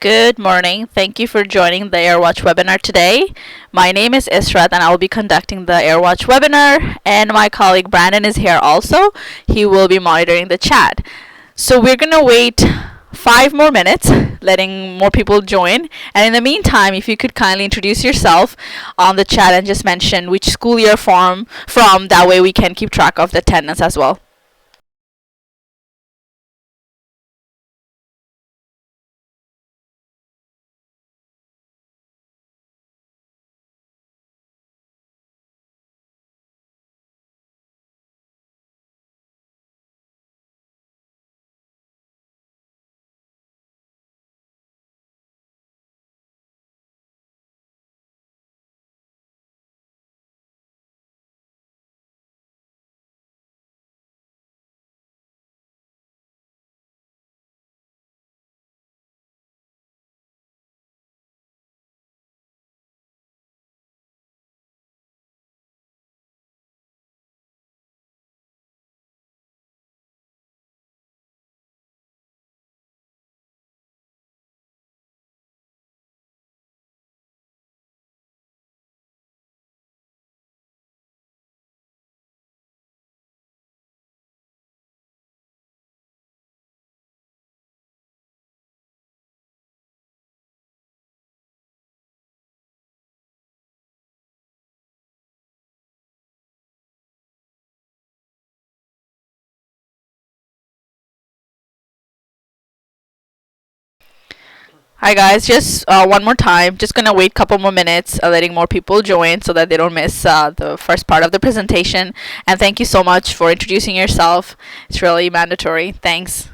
Good morning. Thank you for joining the AirWatch webinar today. My name is Israt and I will be conducting the AirWatch webinar, and my colleague Brandon is here also. He will be monitoring the chat. So we're going to wait 5 more minutes, letting more people join. And in the meantime, if you could kindly introduce yourself on the chat and just mention which school you're from, that way we can keep track of the attendance as well. Hi guys, just one more time, just gonna wait a couple more minutes, letting more people join so that they don't miss the first part of the presentation. And thank you so much for introducing yourself. It's really mandatory. Thanks.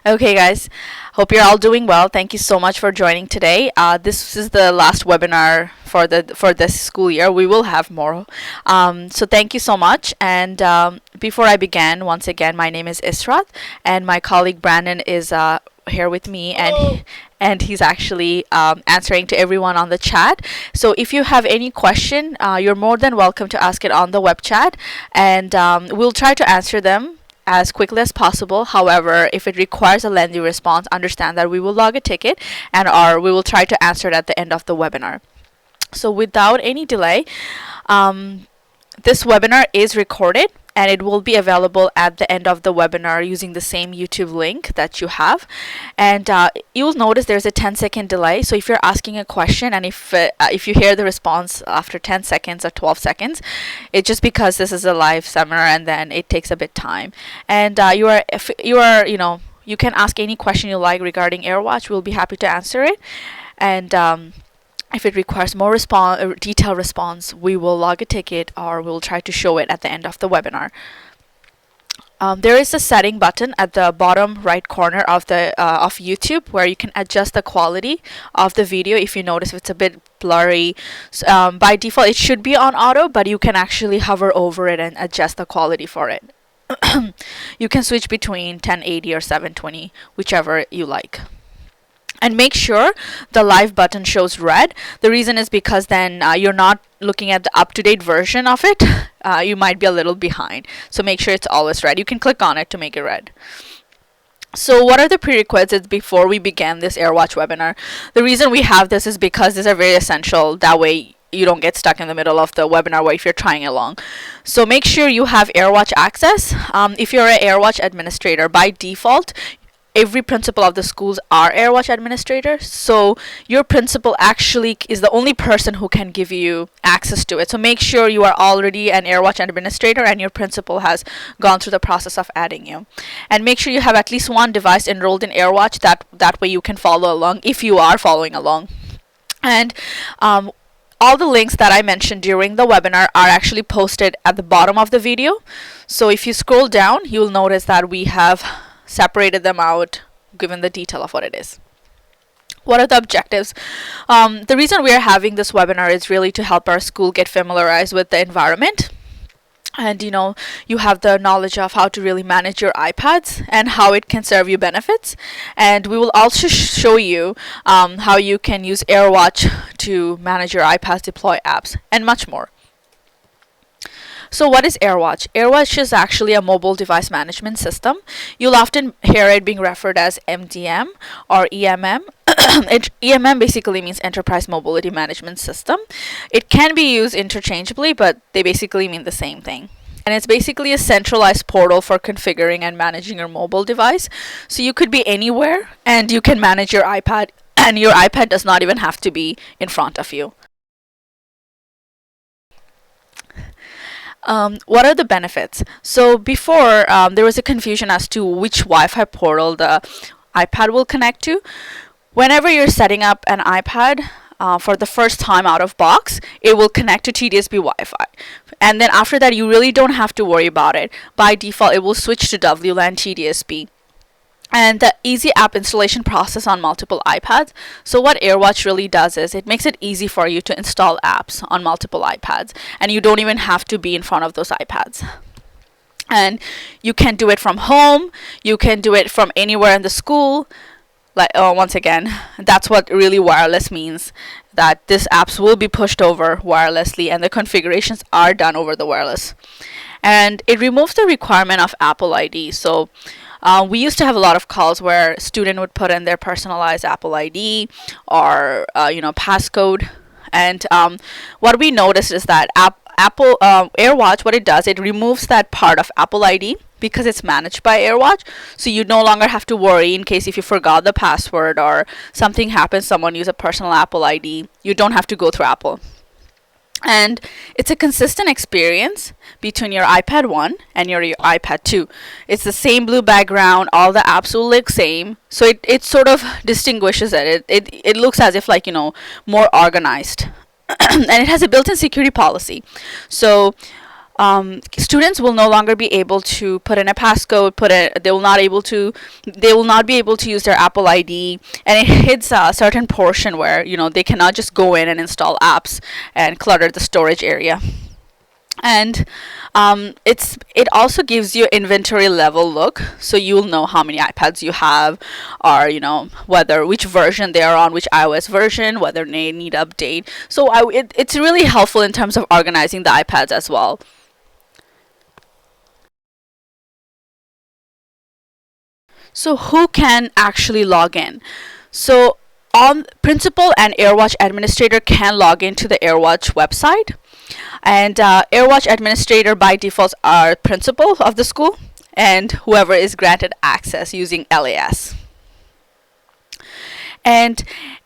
Okay, guys, hope you're all doing well. Thank you so much for joining today. This is the last webinar for this school year. We will have more. So thank you so much. And before I begin, once again, my name is Israt, and my colleague Brandon is here with me, and he's actually answering to everyone on the chat. So if you have any question, you're more than welcome to ask it on the web chat, and we'll try to answer them as quickly as possible. However, if it requires a lengthy response, understand that we will log a ticket, and we will try to answer it at the end of the webinar. So without any delay, this webinar is recorded, and it will be available at the end of the webinar using the same YouTube link that you have. And you'll notice there's a 10-second delay. So if you're asking a question, and if you hear the response after 10 seconds or 12 seconds, it's just because this is a live seminar, and then it takes a bit time. And you can ask any question you like regarding AirWatch. We'll be happy to answer it. And if it requires more detailed response, we will log a ticket, or we'll try to show it at the end of the webinar. There is a setting button at the bottom right corner of YouTube where you can adjust the quality of the video. If you notice it's a bit blurry, by default it should be on auto, but you can actually hover over it and adjust the quality for it. You can switch between 1080 or 720, whichever you like. And make sure the live button shows red. The reason is because then you're not looking at the up-to-date version of it. You might be a little behind. So make sure it's always red. You can click on it to make it red. So what are the prerequisites before we begin this AirWatch webinar? The reason we have this is because these are very essential. That way you don't get stuck in the middle of the webinar where if you're trying along. So make sure you have AirWatch access. If you're an AirWatch administrator, by default, every principal of the schools are AirWatch administrators, so your principal actually is the only person who can give you access to it. So make sure you are already an AirWatch administrator and your principal has gone through the process of adding you. And make sure you have at least one device enrolled in AirWatch, that way you can follow along if you are following along. And all the links that I mentioned during the webinar are actually posted at the bottom of the video. So if you scroll down, you'll notice that we have separated them out, given the detail of what it is. What are the objectives? The reason we are having this webinar is really to help our school get familiarized with the environment. And you have the knowledge of how to really manage your iPads and how it can serve you benefits. And we will also show you how you can use AirWatch to manage your iPads, deploy apps, and much more. So what is AirWatch? AirWatch is actually a mobile device management system. You'll often hear it being referred as MDM or EMM. EMM basically means Enterprise Mobility Management System. It can be used interchangeably, but they basically mean the same thing. And it's basically a centralized portal for configuring and managing your mobile device. So you could be anywhere and you can manage your iPad, and your iPad does not even have to be in front of you. What are the benefits? So before, there was a confusion as to which Wi-Fi portal the iPad will connect to. Whenever you're setting up an iPad for the first time out of box, it will connect to TDSB Wi-Fi. And then after that, you really don't have to worry about it. By default, it will switch to WLAN TDSB. And the easy app installation process on multiple iPads. So what AirWatch really does is it makes it easy for you to install apps on multiple iPads, and you don't even have to be in front of those iPads. And you can do it from home, you can do it from anywhere in the school. Once again, that's what really wireless means, that these apps will be pushed over wirelessly and the configurations are done over the wireless. And it removes the requirement of Apple ID. So we used to have a lot of calls where a student would put in their personalized Apple ID or passcode. And what we noticed is that Apple AirWatch, what it does, it removes that part of Apple ID because it's managed by AirWatch. So you no longer have to worry in case if you forgot the password or something happens, someone used a personal Apple ID. You don't have to go through Apple. And it's a consistent experience between your iPad 1 and your iPad 2. It's the same blue background, all the apps will look same. So it sort of distinguishes it. It looks as if more organized. And it has a built-in security policy. So students will no longer be able to put in a passcode, they will not be able to use their Apple ID, and it hits a certain portion where they cannot just go in and install apps and clutter the storage area. And it also gives you inventory level look, so you'll know how many iPads you have, or which version they are on, which iOS version, whether they need update. So it's really helpful in terms of organizing the iPads as well. So who can actually log in? So principal and AirWatch administrator can log into the AirWatch website. And AirWatch administrator by default are principal of the school and whoever is granted access using LAS. And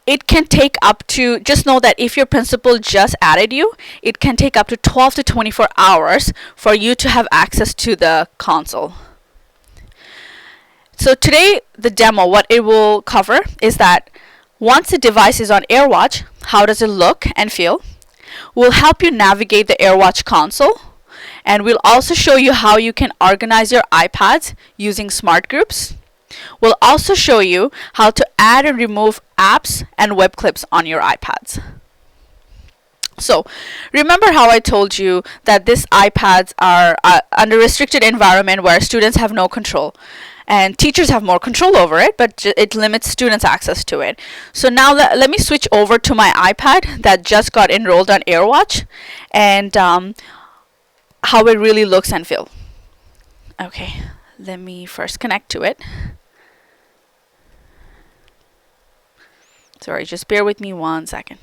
it can take up to, just know that if your principal just added you, it can take up to 12 to 24 hours for you to have access to the console. So today, the demo, what it will cover is that once the device is on AirWatch, how does it look and feel? We'll help you navigate the AirWatch console, and we'll also show you how you can organize your iPads using smart groups. We'll also show you how to add and remove apps and web clips on your iPads. So remember how I told you that these iPads are under restricted environment where students have no control. and teachers have more control over it, but it limits students' access to it. So now let me switch over to my iPad that just got enrolled on AirWatch, and how it really looks and feels. Okay, let me first connect to it. Sorry, just bear with me 1 second.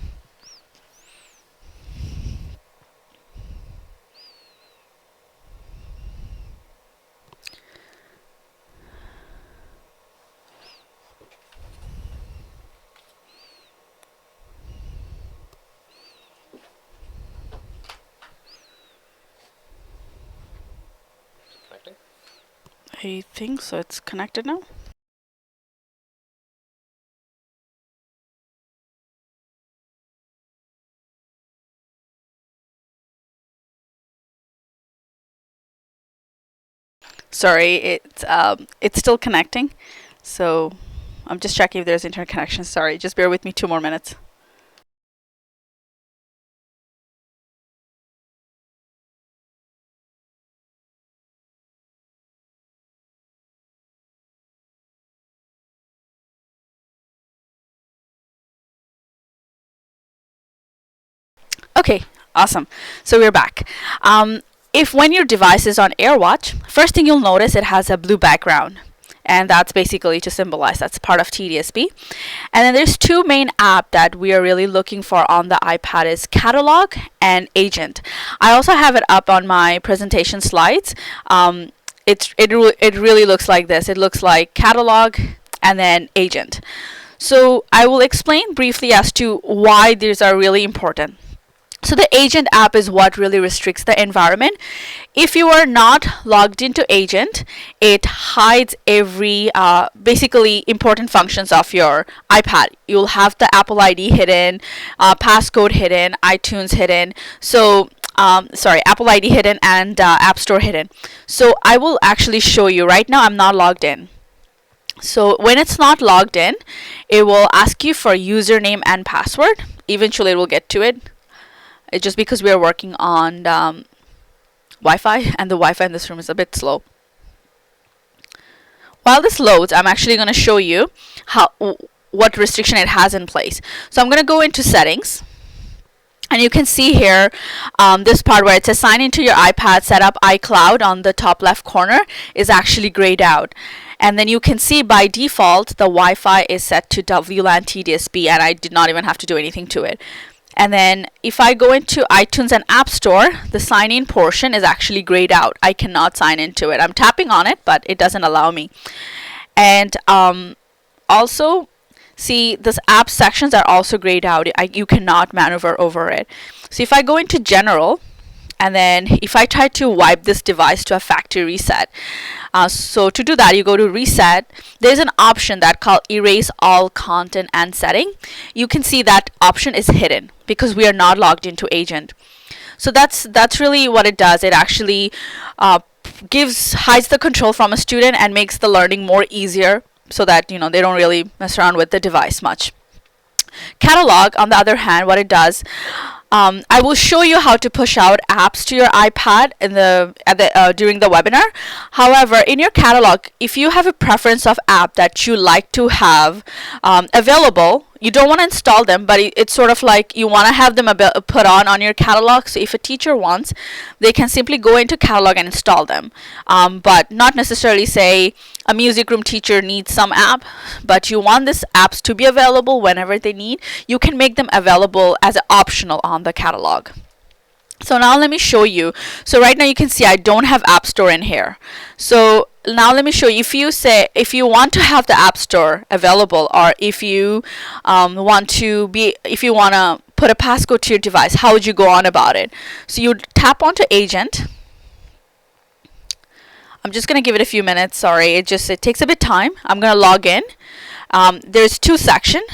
I think so. It's connected now. Sorry, it's still connecting. So I'm just checking if there's internet connection. Sorry, just bear with me 2 more minutes. Okay, awesome. So we're back. If when your device is on AirWatch, first thing you'll notice it has a blue background. And that's basically to symbolize that's part of TDSB. And then there's 2 main apps that we are really looking for on the iPad is Catalog and Agent. I also have it up on my presentation slides. It really looks like this. It looks like Catalog and then Agent. So I will explain briefly as to why these are really important. So the Agent app is what really restricts the environment. If you are not logged into Agent, it hides every basically important functions of your iPad. You'll have the Apple ID hidden, passcode hidden, iTunes hidden. So Apple ID hidden and App Store hidden. So I will actually show you right now. I'm not logged in. So when it's not logged in, it will ask you for username and password. Eventually it will get to it. It's just because we are working on Wi-Fi, and the Wi-Fi in this room is a bit slow. While this loads, I'm actually going to show you what restriction it has in place. So I'm going to go into settings, and you can see here this part where it says sign into your iPad, set up iCloud on the top left corner is actually grayed out. And then you can see by default the Wi-Fi is set to WLAN TDSB, and I did not even have to do anything to it. And then if I go into iTunes and App Store, the sign-in portion is actually grayed out. I cannot sign into it. I'm tapping on it, but it doesn't allow me. And also, see, this app sections are also grayed out. You cannot maneuver over it. So if I go into General, and then if I try to wipe this device to a factory reset, so to do that, you go to Reset. There's an option that called Erase All Content and Setting. You can see that option is hidden because we are not logged into Agent. So that's really what it does. It actually hides the control from a student and makes the learning more easier, so that they don't really mess around with the device much. Catalog, on the other hand, what it does, I will show you how to push out apps to your iPad during the webinar. However, in your catalog, if you have a preference of app that you like to have available, you don't want to install them, but it's sort of like you want to have them put on your catalog. So if a teacher wants, they can simply go into catalog and install them, but not necessarily say a music room teacher needs some app, but you want these apps to be available whenever they need. You can make them available as an optional on the catalog. So now let me show you. So right now you can see I don't have App Store in here. So now let me show you. If you want to have the App Store available, or if you want to put a passcode to your device, how would you go on about it? So you tap onto Agent. I'm just going to give it a few minutes. Sorry, it takes a bit of time. I'm going to log in. There's 2 sections.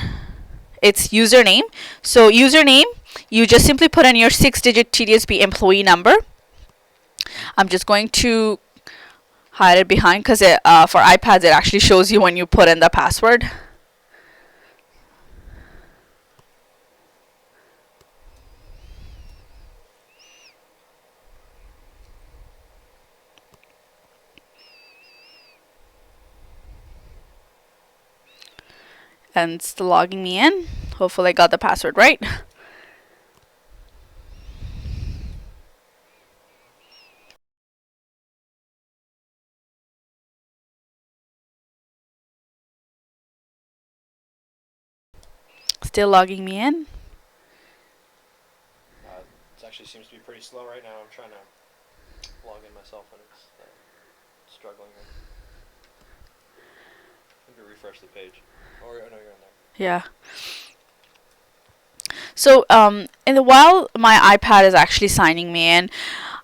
It's username. So username, you just simply put in your 6-digit TDSB employee number. I'm just going to hide it behind because for iPads it actually shows you when you put in the password. and still logging me in. Hopefully I got the password right. Still logging me in. It actually seems to be pretty slow right now. I'm trying to log in myself and it's struggling. Maybe refresh the page. Oh, no, you're in there. Yeah. So while my iPad is actually signing me in,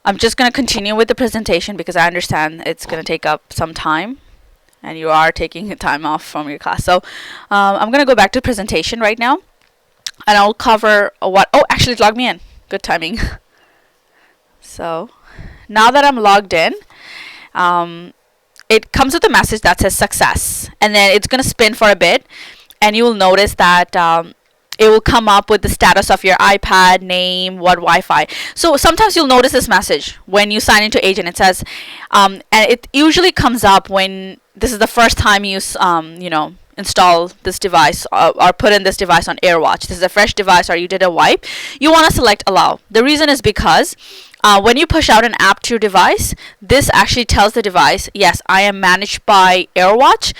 I'm just going to continue with the presentation because I understand it's going to take up some time and you are taking time off from your class. So I'm going to go back to presentation right now and I'll cover what, oh, actually it logged me in. Good timing. So now that I'm logged in, it comes with a message that says success, and then it's going to spin for a bit, and you will notice that it will come up with the status of your iPad, name, what Wi-Fi. So sometimes you'll notice this message when you sign into Agent. It says, and it usually comes up when this is the first time you install this device or put in this device on AirWatch. This is a fresh device or you did a wipe. You want to select allow. The reason is because when you push out an app to your device, this actually tells the device, yes, I am managed by AirWatch.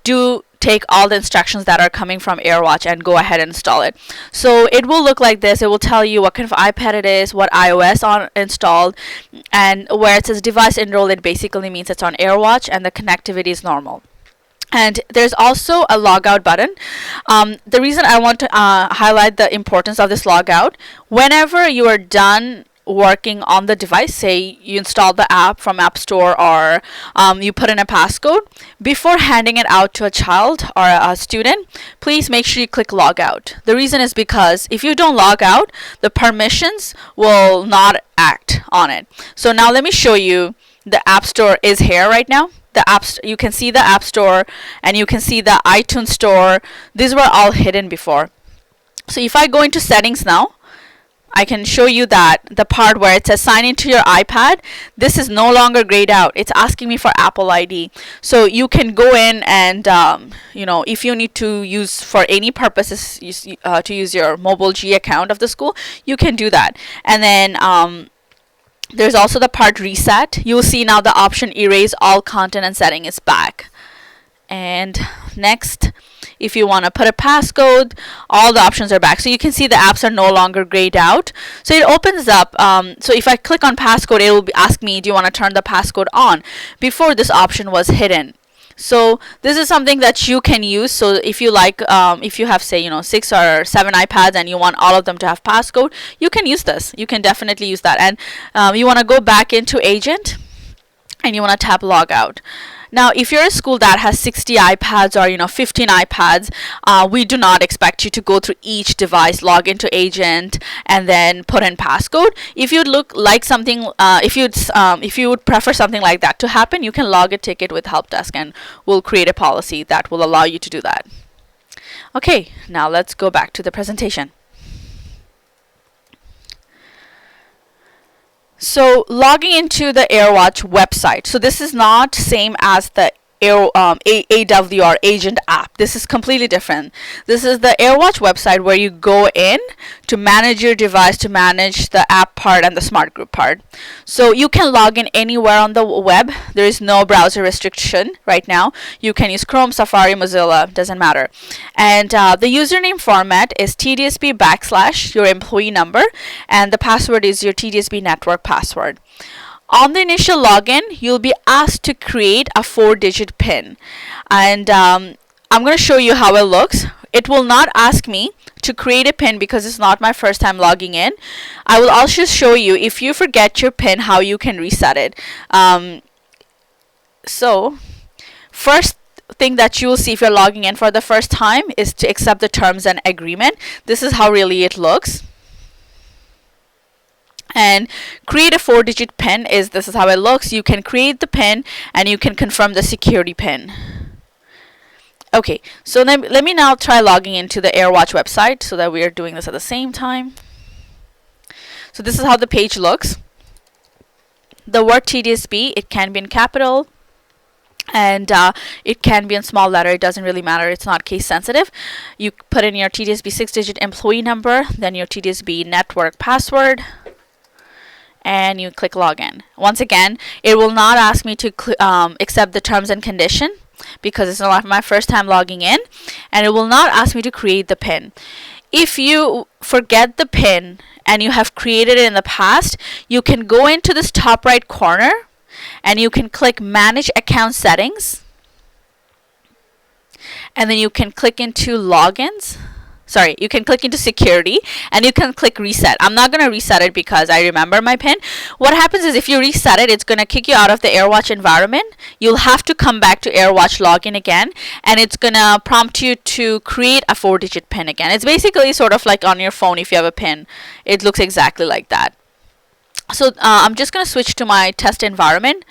Do take all the instructions that are coming from AirWatch and go ahead and install it. So it will look like this. It will tell you what kind of iPad it is, what iOS on installed, and where it says device enrolled, it basically means it's on AirWatch and the connectivity is normal. And there's also a logout button. The reason I want to highlight the importance of this logout, whenever you are done working on the device, say you install the app from App Store or you put in a passcode, before handing it out to a child or a student, please make sure you click log out. The reason is because if you don't log out, the permissions will not act on it. So now let me show you. The App Store is here right now. You can see the App Store and you can see the iTunes Store. These were all hidden before. So if I go into settings now, I can show you that the part where it says sign into your iPad, this is no longer grayed out. It's asking me for Apple ID. So you can go in and, if you need to use for any purposes, to use your mobile G account of the school, you can do that. And then there's also the part reset. You'll see now the option erase all content and setting is back. And next, if you want to put a passcode, all the options are back. So you can see the apps are no longer grayed out. So it opens up. So if I click on passcode, it will ask me, do you want to turn the passcode on? Before, this option was hidden. So this is something that you can use. So if you like, if you have, say, 6 or 7 iPads and you want all of them to have passcode, you can use this. You can definitely use that. And you want to go back into Agent and you want to tap log out. Now, if you're a school that has 60 iPads or 15 iPads, we do not expect you to go through each device, log into Agent, and then put in passcode. If you'd look like something, if you would prefer something like that to happen, you can log a ticket with Help Desk, and we'll create a policy that will allow you to do that. Okay, now let's go back to the presentation. So logging into the AirWatch website. So this is not same as the AW or Agent app. This is completely different. This is the AirWatch website where you go in to manage your device, to manage the app part and the smart group part. So you can log in anywhere on the web. There is no browser restriction right now. You can use Chrome, Safari, Mozilla, doesn't matter. And the username format is TDSB / your employee number, and the password is your TDSB network password. On the initial login, you'll be asked to create a 4-digit PIN. And I'm going to show you how it looks. It will not ask me to create a PIN because it's not my first time logging in. I will also show you, if you forget your PIN, how you can reset it. So first thing that you will see if you're logging in for the first time is to accept the terms and agreement. This is how really it looks. And create a 4-digit PIN this is how it looks. You can create the PIN and you can confirm the security PIN. Okay, so let me now try logging into the AirWatch website so that we are doing this at the same time. So this is how the page looks. The word TDSB, it can be in capital, and it can be in small letter. It doesn't really matter. It's not case sensitive. You put in your TDSB 6-digit employee number, then your TDSB network password, and you click login. Once again, it will not ask me to accept the terms and condition because it's not my first time logging in, and it will not ask me to create the PIN. If you forget the PIN and you have created it in the past, you can go into this top right corner and you can click Manage Account Settings, and then you can click into Logins. Sorry, you can click into Security, and you can click Reset. I'm not going to reset it because I remember my PIN. What happens is if you reset it, it's going to kick you out of the AirWatch environment. You'll have to come back to AirWatch Login again, and it's going to prompt you to create a 4-digit PIN again. It's basically sort of like on your phone if you have a PIN. It looks exactly like that. So I'm just going to switch to my test environment.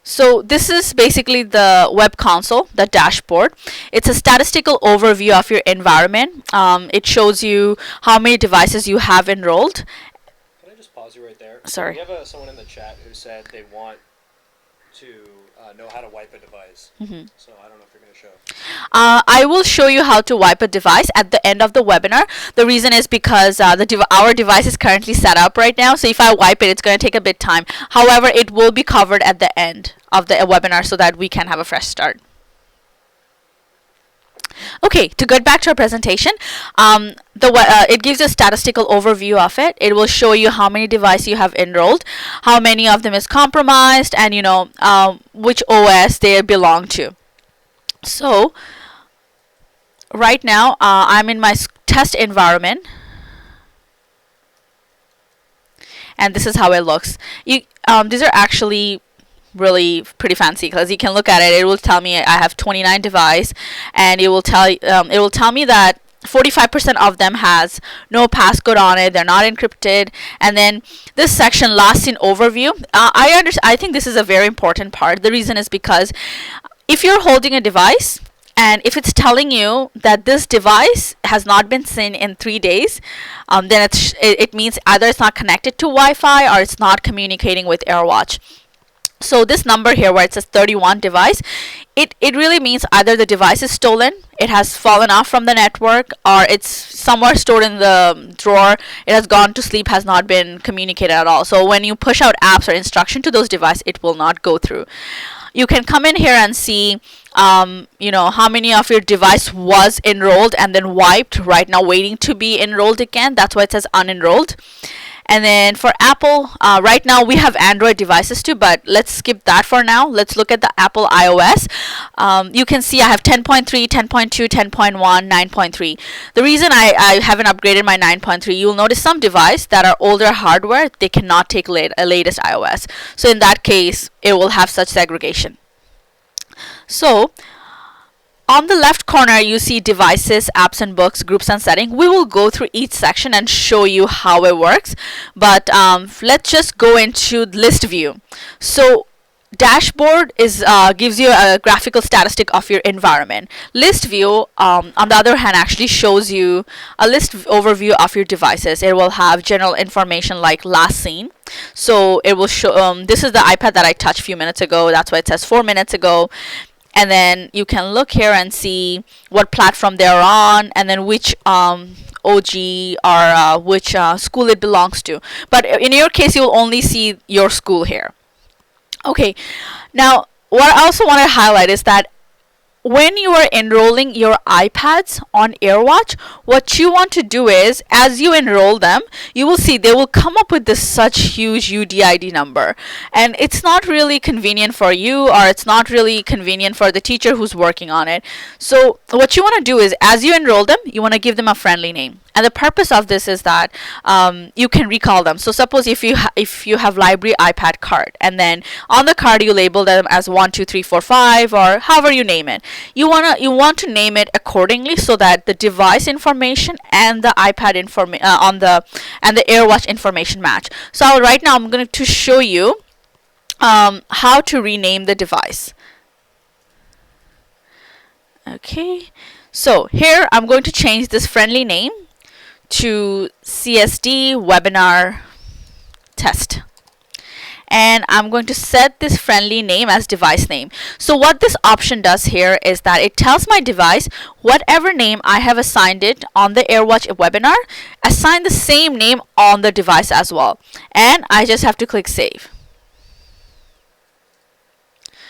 So this is basically the web console, the dashboard. It's a statistical overview of your environment. It shows you how many devices you have enrolled. Can I just pause you right there? Sorry. We have someone in the chat who said they want to know how to wipe a device. So I don't know if you're going to show. I will show you how to wipe a device at the end of the webinar. The reason is because our device is currently set up right now, so if I wipe it, it's going to take a bit time. However, it will be covered at the end of the webinar so that we can have a fresh start. Okay, to get back to our presentation, it gives a statistical overview of it. It will show you how many devices you have enrolled, how many of them is compromised, and which OS they belong to. So right now I'm in my test environment, and this is how it looks. These are actually really pretty fancy because you can look at it. It will tell me I have 29 devices, and it will tell me that 45% of them has no passcode on it. They're not encrypted. And then this section, last seen overview. I think this is a very important part. The reason is because if you're holding a device and if it's telling you that this device has not been seen in 3 days, then it means either it's not connected to Wi-Fi or it's not communicating with AirWatch. So this number here where it says 31 device, it really means either the device is stolen, it has fallen off from the network, or it's somewhere stored in the drawer, it has gone to sleep, has not been communicated at all. So when you push out apps or instruction to those devices, it will not go through. You can come in here and see how many of your device was enrolled and then wiped, right now waiting to be enrolled again. That's why it says unenrolled. And then for Apple, right now we have Android devices too, but let's skip that for now. Let's look at the Apple iOS. You can see I have 10.3, 10.2, 10.1, 9.3. The reason I haven't upgraded my 9.3, you'll notice some devices that are older hardware, they cannot take latest iOS. So in that case, it will have such segregation. So on the left corner, you see devices, apps and books, groups and settings. We will go through each section and show you how it works. But let's just go into list view. So dashboard gives you a graphical statistic of your environment. List view, on the other hand, actually shows you a list overview of your devices. It will have general information like last seen. So it will show, this is the iPad that I touched a few minutes ago. That's why it says 4 minutes ago. And then you can look here and see what platform they're on, and then which OG or which school it belongs to. But in your case, you'll only see your school here. Okay, now what I also want to highlight is that when you are enrolling your iPads on AirWatch, what you want to do is, as you enroll them, you will see they will come up with this such huge UDID number. And it's not really convenient for you, or it's not really convenient for the teacher who's working on it. So what you want to do is, as you enroll them, you want to give them a friendly name. And the purpose of this is that you can recall them. So suppose if you have library iPad card, and then on the card you label them as 1, 2, 3, 4, 5, or however you name it. You want to name it accordingly so that the device information and the iPad information and the AirWatch information match. So right now I'm going to show you how to rename the device. Okay, so here I'm going to change this friendly name to CSD Webinar Test. And I'm going to set this friendly name as device name. So what this option does here is that it tells my device whatever name I have assigned it on the AirWatch webinar, assign the same name on the device as well. And I just have to click save.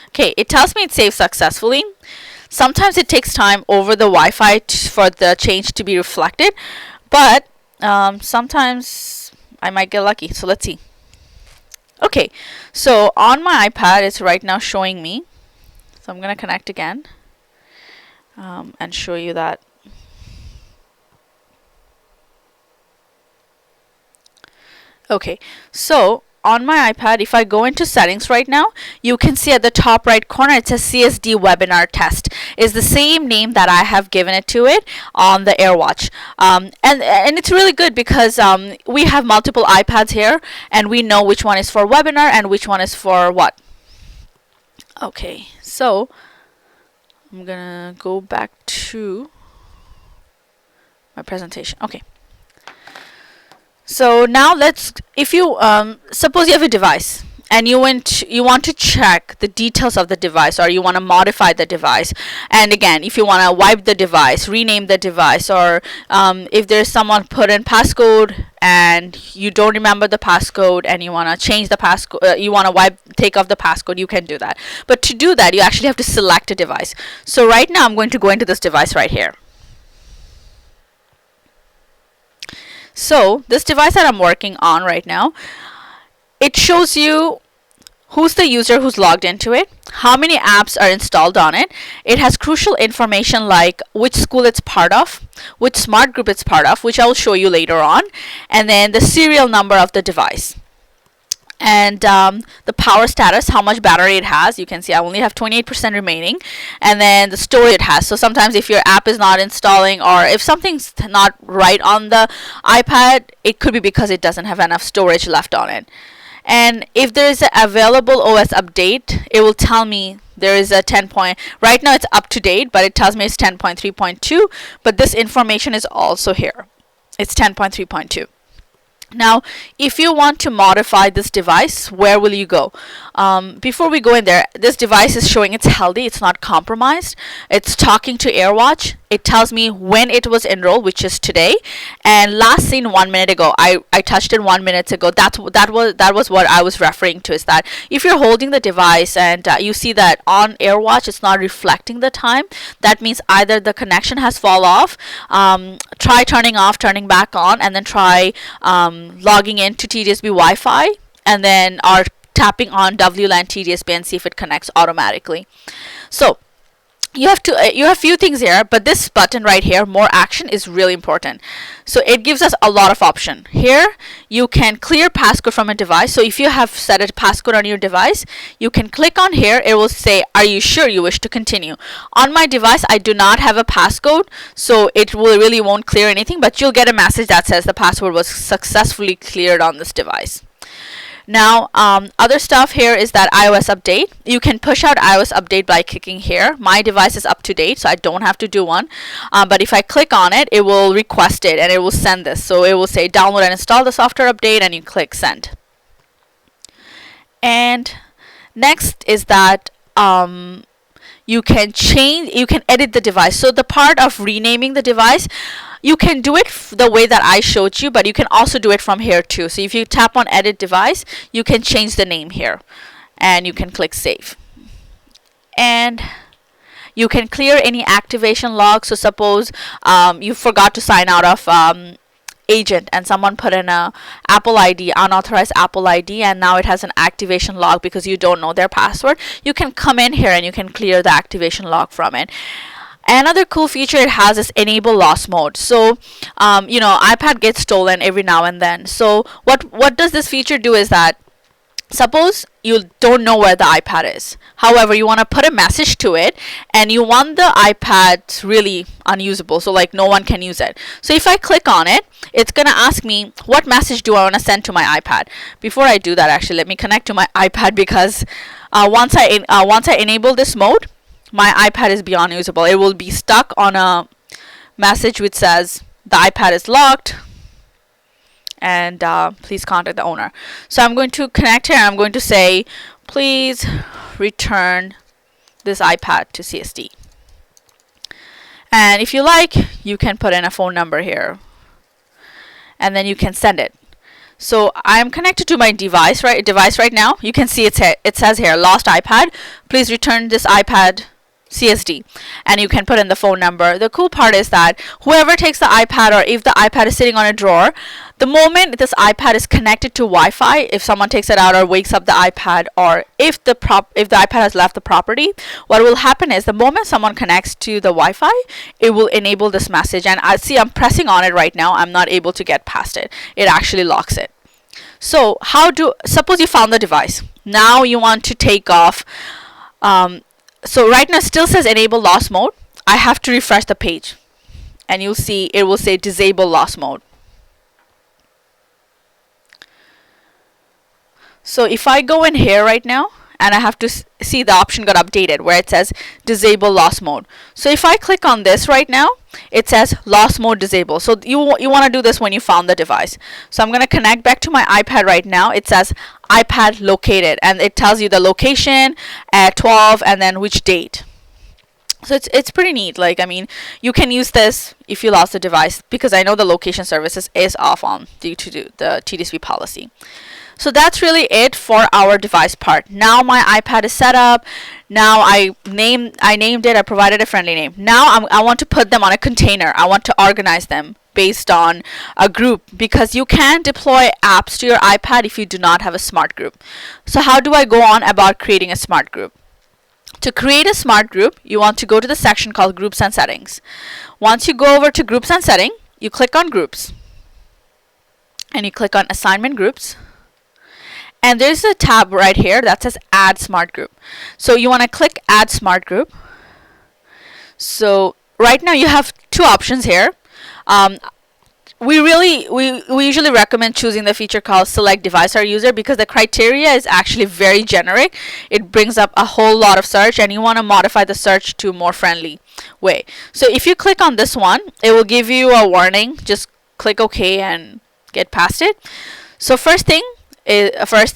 Okay, it tells me it saved successfully. Sometimes it takes time over the Wi-Fi for the change to be reflected, but sometimes I might get lucky. So let's see. Okay, so on my iPad, it's right now showing me. So I'm going to connect again and show you that. Okay, so on my iPad, if I go into settings right now, you can see at the top right corner it says CSD Webinar Test. Is the same name that I have given it to it on the AirWatch. And it's really good because we have multiple iPads here and we know which one is for webinar and which one is for what. Okay, so I'm gonna go back to my presentation. Okay. So now if you suppose you have a device and you want to check the details of the device, or you want to modify the device, and again, if you want to wipe the device, rename the device, or if there's someone put in passcode and you don't remember the passcode and you want to change the passcode, you want to take off the passcode, you can do that. But to do that, you actually have to select a device. So right now I'm going to go into this device right here. So this device that I'm working on right now, it shows you who's the user who's logged into it, how many apps are installed on it. It has crucial information like which school it's part of, which smart group it's part of, which I will show you later on, and then the serial number of the device. And the power status, how much battery it has. You can see I only have 28% remaining, and then the storage it has. So sometimes if your app is not installing, or if something's not right on the iPad, it could be because it doesn't have enough storage left on it. And if there is an available OS update, it will tell me there is a 10 point. Right now it's up to date, but it tells me it's 10.3.2, but this information is also here. It's 10.3.2. Now, if you want to modify this device, where will you go? Before we go in there, this device is showing it's healthy, it's not compromised. It's talking to AirWatch. It tells me when it was enrolled, which is today, and last seen 1 minute ago. I touched it 1 minute ago. That was what I was referring to. Is that if you're holding the device and you see that on AirWatch it's not reflecting the time, that means either the connection has fall off. Try turning off, turning back on, and then try logging into TDSB Wi-Fi, and then or tapping on WLAN TDSB and see if it connects automatically. So you have few things here, but this button right here, more action, is really important. So it gives us a lot of option. Here you can clear passcode from a device. So if you have set a passcode on your device, you can click on here. It will say, are you sure you wish to continue? On my device, I do not have a passcode, so it really won't clear anything, but you'll get a message that says the password was successfully cleared on this device. Now, other stuff here is that iOS update. You can push out iOS update by clicking here. My device is up to date, so I don't have to do one. But if I click on it, it will request it and it will send this. So it will say download and install the software update, and you click send. And next is that you can edit the device. So the part of renaming the device, you can do it the way that I showed you, but you can also do it from here too. So if you tap on edit device, you can change the name here and you can click save. And you can clear any activation log. So suppose you forgot to sign out of agent and someone put in a Apple ID, unauthorized Apple ID, and now it has an activation log because you don't know their password. You can come in here and you can clear the activation log from it. Another cool feature it has is enable loss mode. So iPad gets stolen every now and then. So what does this feature do is that suppose you don't know where the iPad is. However, you want to put a message to it and you want the iPad really unusable, so like no one can use it. So if I click on it, it's going to ask me what message do I want to send to my iPad. Before I do that, actually, let me connect to my iPad, because once I enable this mode, my iPad is beyond usable. It will be stuck on a message which says the iPad is locked, and please contact the owner. So I'm going to connect here. I'm going to say, please return this iPad to CSD. And if you like, you can put in a phone number here, and then you can send it. So I'm connected to my device right now. You can see it says here, lost iPad. Please return this iPad CSD, and you can put in the phone number. The cool part is that whoever takes the iPad, or if the iPad is sitting on a drawer, the moment this iPad is connected to Wi-Fi, if someone takes it out or wakes up the iPad, or if the iPad has left the property, what will happen is the moment someone connects to the Wi-Fi, it will enable this message. And I see I'm pressing on it right now. I'm not able to get past it. It actually locks it. So suppose you found the device. Now you want to take off. So right now it still says enable loss mode. I have to refresh the page, and you'll see it will say disable loss mode. So if I go in here right now, and I have to see the option got updated where it says disable loss mode. So if I click on this right now, it says loss mode disable. So you want to do this when you found the device. So I'm going to connect back to my iPad right now. It says iPad located, and it tells you the location at 12 and then which date. So it's pretty neat. Like, I mean, you can use this if you lost the device, because I know the location services is off on due to the TDSP policy. So that's really it for our device part. Now my iPad is set up. Now I named it. I provided a friendly name. Now I want to put them on a container. I want to organize them based on a group, because you can deploy apps to your iPad if you do not have a smart group. So how do I go on about creating a smart group? To create a smart group, you want to go to the section called Groups and Settings. Once you go over to Groups and Setting, you click on Groups, and you click on Assignment Groups. And there's a tab right here that says Add Smart Group. So you want to click Add Smart Group. So right now you have two options here. We usually recommend choosing the feature called Select Device or User, because the criteria is actually very generic. It brings up a whole lot of search, and you want to modify the search to a more friendly way. So if you click on this one, it will give you a warning. Just click OK and get past it. So first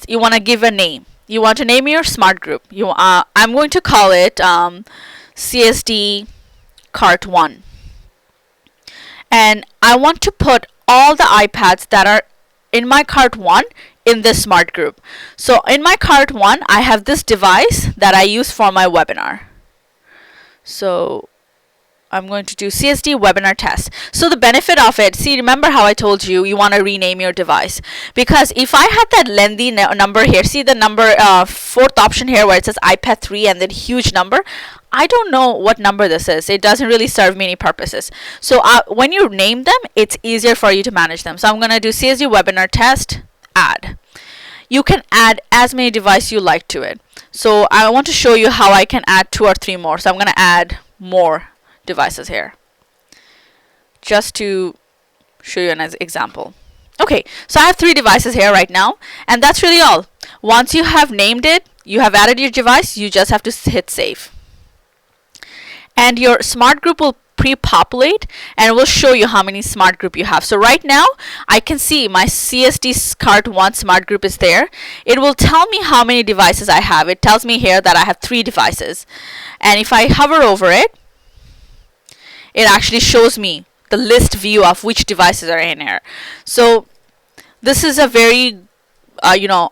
you want to give a name. You want to name your smart group. I'm going to call it CSD Cart 1. And I want to put all the iPads that are in my Cart 1 in this smart group. So in my Cart 1, I have this device that I use for my webinar. So I'm going to do CSD webinar test. So the benefit of it, remember how I told you want to rename your device? Because if I had that lengthy number here, see the number, fourth option here where it says iPad 3 and then huge number, I don't know what number this is. It doesn't really serve me any purposes. So when you name them, it's easier for you to manage them. So I'm going to do CSD webinar test, add. You can add as many devices you like to it. So I want to show you how I can add 2 or 3 more. So I'm going to add more devices here, just to show you an example. Okay, so I have 3 devices here right now, and that's really all. Once you have named it, you have added your device, you just have to hit save. And your smart group will pre-populate, and it will show you how many smart group you have. So right now I can see my CSD Cart 1 smart group is there. It will tell me how many devices I have. It tells me here that I have 3 devices, and if I hover over it, it actually shows me the list view of which devices are in here. So this is a very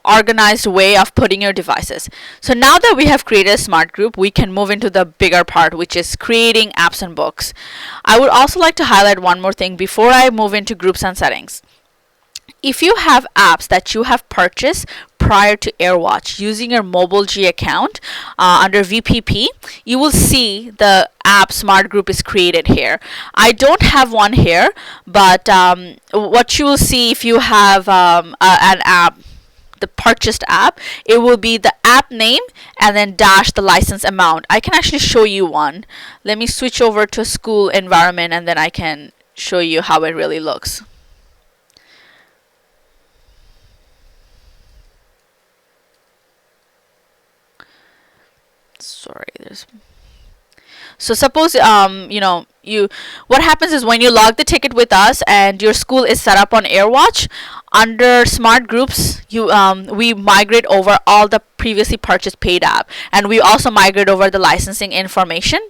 organized way of putting your devices. So now that we have created a smart group, we can move into the bigger part, which is creating apps and books. I would also like to highlight one more thing before I move into groups and settings. If you have apps that you have purchased prior to AirWatch using your Mobile G account under VPP, you will see the app smart group is created here. I don't have one here, but what you will see if you have an app, the purchased app, it will be the app name and then dash the license amount. I can actually show you one. Let me switch over to a school environment, and then I can show you how it really looks. Sorry, so suppose what happens is when you log the ticket with us and your school is set up on AirWatch, under smart groups, we migrate over all the previously purchased paid app, and we also migrate over the licensing information.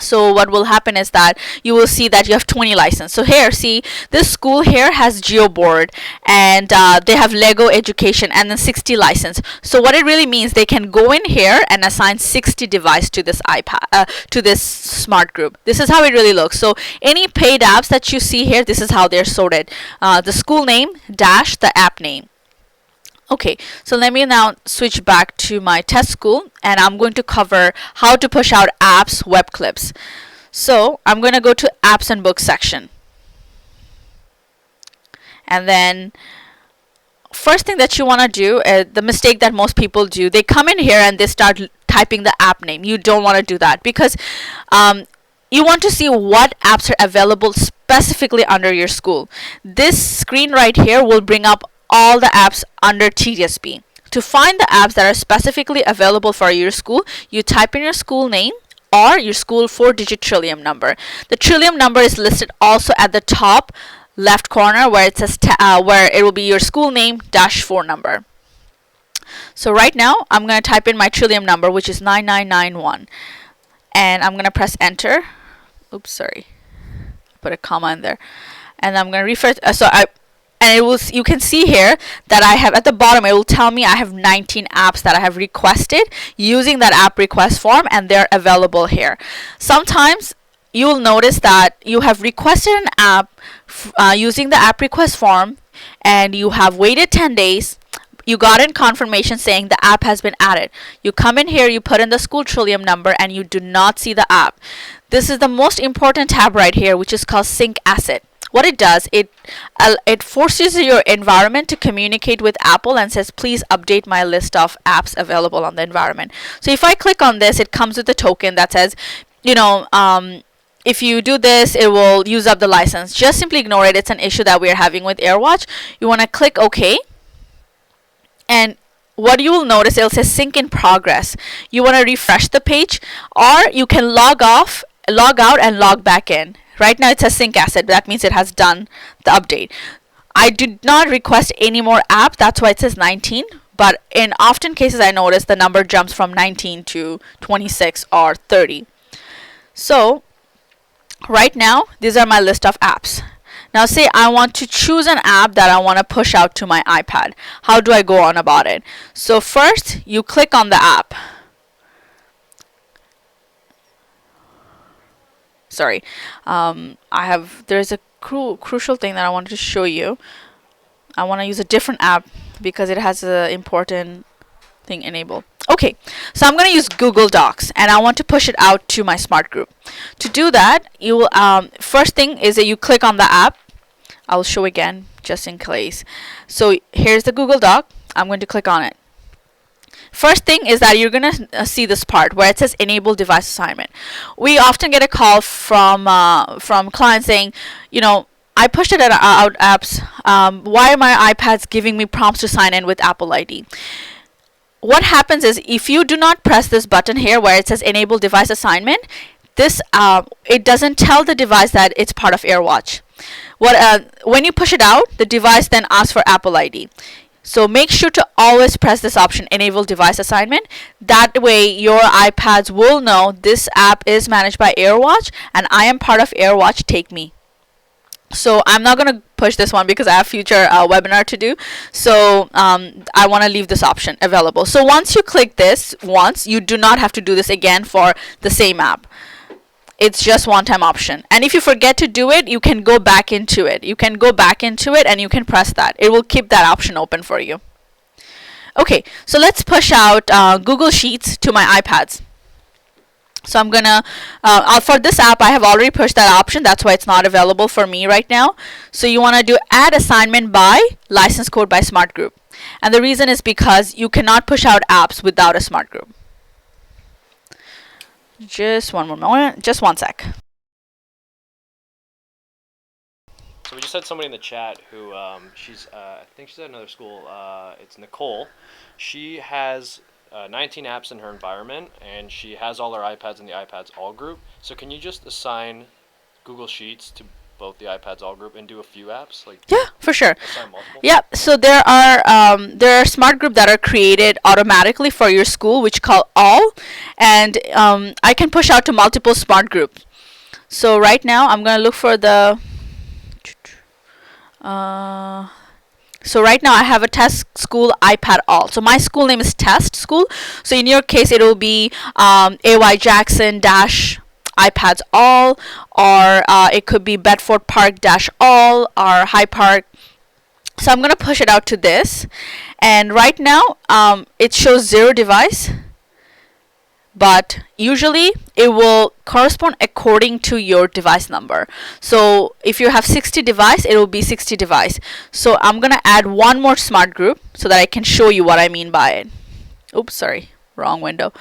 So what will happen is that you will see that you have 20 license. So here, see, this school here has GeoBoard, and they have Lego Education, and then 60 license. So what it really means, they can go in here and assign 60 device to this to this smart group. This is how it really looks. So any paid apps that you see here, this is how they're sorted. The school name dash the app name. Okay, so let me now switch back to my test school, and I'm going to cover how to push out apps web clips. So I'm going to go to apps and books section. And then first thing that you want to do, the mistake that most people do, they come in here and they start typing the app name. You don't want to do that, because you want to see what apps are available specifically under your school. This screen right here will bring up all the apps under TSP. To find the apps that are specifically available for your school, you type in your school name or your school 4-digit Trillium number. The Trillium number is listed also at the top left corner, where it says where it will be your school name dash 4 number. So right now I'm going to type in my Trillium number, which is 9991, and I'm going to press enter. Oops, sorry, put a comma in there, and I'm going to refresh. And it will, you can see here that I have at the bottom, it will tell me I have 19 apps that I have requested using that app request form, and they're available here. Sometimes you will notice that you have requested an app using the app request form, and you have waited 10 days. You got in confirmation saying the app has been added. You come in here, you put in the school Trillium number, and you do not see the app. This is the most important tab right here, which is called Sync Asset. What it does, it forces your environment to communicate with Apple and says, please update my list of apps available on the environment. So if I click on this, it comes with a token that says, if you do this, it will use up the license. Just simply ignore it. It's an issue that we're having with AirWatch. You want to click OK. And what you will notice, it'll say sync in progress. You want to refresh the page, or you can log out and log back in. Right now it says sync asset, but that means it has done the update. I did not request any more apps, that's why it says 19. But in often cases, I notice the number jumps from 19 to 26 or 30. So right now, these are my list of apps. Now say I want to choose an app that I want to push out to my iPad. How do I go on about it? So first, you click on the app. Sorry, there's a crucial thing that I wanted to show you. I want to use a different app because it has an important thing enabled. Okay, so I'm going to use Google Docs, and I want to push it out to my smart group. To do that, you will first thing is that you click on the app. I'll show again just in case. So here's the Google Doc. I'm going to click on it. First thing is that you're going to see this part where it says enable device assignment. We often get a call from clients saying, I pushed it out apps. Why are my iPads giving me prompts to sign in with Apple ID? What happens is, if you do not press this button here where it says enable device assignment, this it doesn't tell the device that it's part of AirWatch. When you push it out, the device then asks for Apple ID. So make sure to always press this option, enable device assignment. That way your iPads will know this app is managed by AirWatch and I am part of AirWatch, take me. So I'm not going to push this one because I have future webinar to do. So I want to leave this option available. So once you click this once, you do not have to do this again for the same app. It's just one-time option. And if you forget to do it, you can go back into it. You can go back into it and you can press that. It will keep that option open for you. Okay, so let's push out Google Sheets to my iPads. So I'm gonna, for this app, I have already pushed that option. That's why it's not available for me right now. So you want to do add assignment by license code by smart group. And the reason is because you cannot push out apps without a smart group. Just one more moment, just one sec. So we just had somebody in the chat who, I think she's at another school. It's Nicole. She has 19 apps in her environment, and she has all her iPads in the iPads All group. So can you just assign Google Sheets to both the iPads all group and do a few apps? Like Yeah, for sure. assign multiple? Yeah, so there are smart group that are created automatically for your school, which call all, and I can push out to multiple smart groups. So right now I'm gonna look for the. So right now I have a test school iPad all. So my school name is test school. So in your case it will be AY Jackson dash iPads all, or it could be Bedford Park dash all, or High Park. So I'm gonna push it out to this, and right now it shows 0 device, but usually it will correspond according to your device number. So if you have 60 device, it will be 60 device. So I'm gonna add one more smart group so that I can show you what I mean by it. Oops, sorry, wrong window.